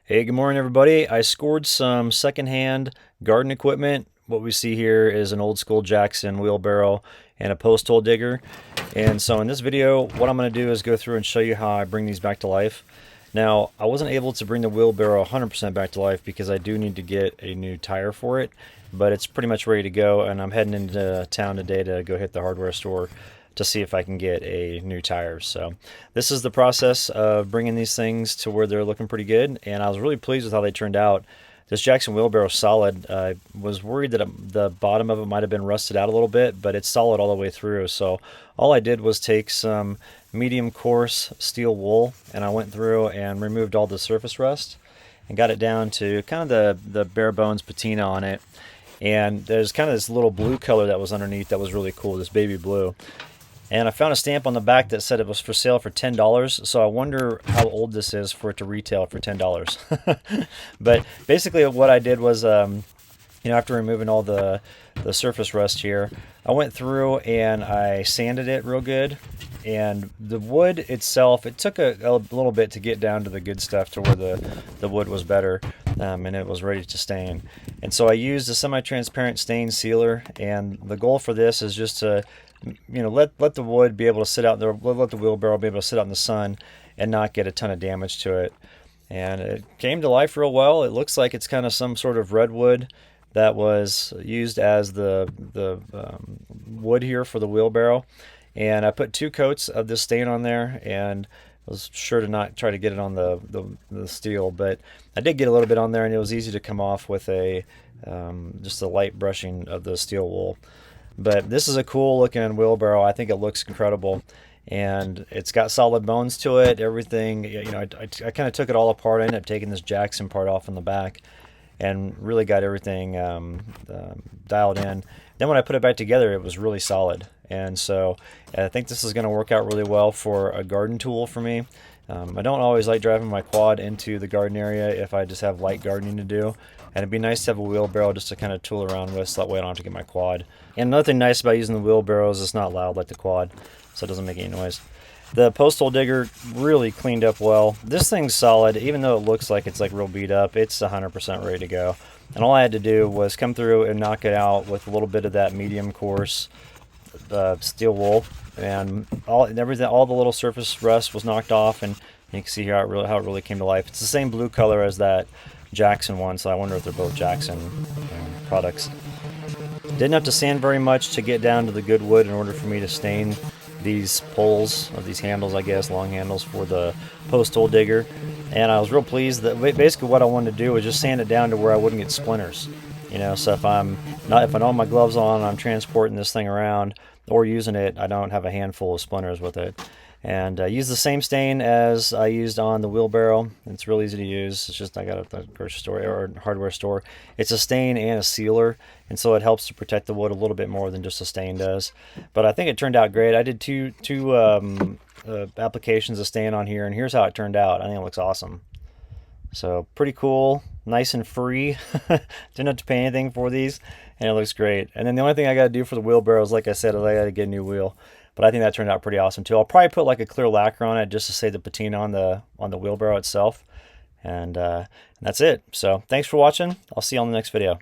Hey, good morning, everybody. I scored some secondhand garden equipment. What we see here is an old school Jackson wheelbarrow and a post hole digger. And so in this video, what I'm going to do is go through and show you how I bring these back to life. Now, I wasn't able to bring the wheelbarrow 100% back to life because I do need to get a new tire for it, but it's pretty much ready to go, and I'm heading into town today to go hit the hardware store to see if I can get a new tire. So this is the process of bringing these things to where they're looking pretty good, and I was really pleased with how they turned out. This Jackson wheelbarrow is solid. I was worried that the bottom of it might have been rusted out a little bit, but it's solid all the way through. So all I did was take some medium coarse steel wool, and I went through and removed all the surface rust and got it down to kind of the bare bones patina on it. And there's kind of this little blue color that was underneath that was really cool, this baby blue. And I found a stamp on the back that said it was for sale for $10. So I wonder how old this is for it to retail for $10. But basically what I did was, after removing all the surface rust here, I went through and I sanded it real good. And the wood itself, it took a little bit to get down to the good stuff to where the wood was better, and it was ready to stain. And so I used a semi-transparent stain sealer, and the goal for this is just to let the wood be able to sit out there, let the wheelbarrow be able to sit out in the sun and not get a ton of damage to it. And it came to life real well. It looks like it's kind of some sort of redwood that was used as the wood here for the wheelbarrow. And I put 2 coats of this stain on there, and I was sure to not try to get it on the steel, but I did get a little bit on there, and it was easy to come off with just a light brushing of the steel wool. But this is a cool looking wheelbarrow. I think it looks incredible, and it's got solid bones to it. Everything, I kind of took it all apart. I ended up taking this Jackson part off in the back and really got everything dialed in. Then when I put it back together, it was really solid. And so I think this is going to work out really well for a garden tool for me. I don't always like driving my quad into the garden area if I just have light gardening to do. And it'd be nice to have a wheelbarrow just to kind of tool around with, so that way I don't have to get my quad. And another thing nice about using the wheelbarrow is it's not loud like the quad, so it doesn't make any noise. The post hole digger really cleaned up well. This thing's solid, even though it looks like it's like real beat up. It's 100% ready to go. And all I had to do was come through and knock it out with a little bit of that medium coarse steel wool, and all the little surface rust was knocked off, and you can see here how it really came to life. It's the same blue color as that Jackson one, so I wonder if they're both Jackson products. Didn't have to sand very much to get down to the good wood in order for me to stain these poles, or these handles, I guess, long handles for the post hole digger. And I was real pleased that basically what I wanted to do was just sand it down to where I wouldn't get splinters. So if I don't have my gloves on and I'm transporting this thing around or using it, I don't have a handful of splinters with it. And I use the same stain as I used on the wheelbarrow. It's real easy to use. It's just I got it at the grocery store or hardware store. It's a stain and a sealer, and so it helps to protect the wood a little bit more than just a stain does. But I think it turned out great. I did two applications of stain on here, and here's how it turned out. I think it looks awesome. So pretty cool, nice and free. Didn't have to pay anything for these, and it looks great. And then the only thing I got to do for the wheelbarrow is, like I said, I got to get a new wheel. But I think that turned out pretty awesome too. I'll probably put like a clear lacquer on it just to save the patina on the wheelbarrow itself. And that's it. So thanks for watching. I'll see you on the next video.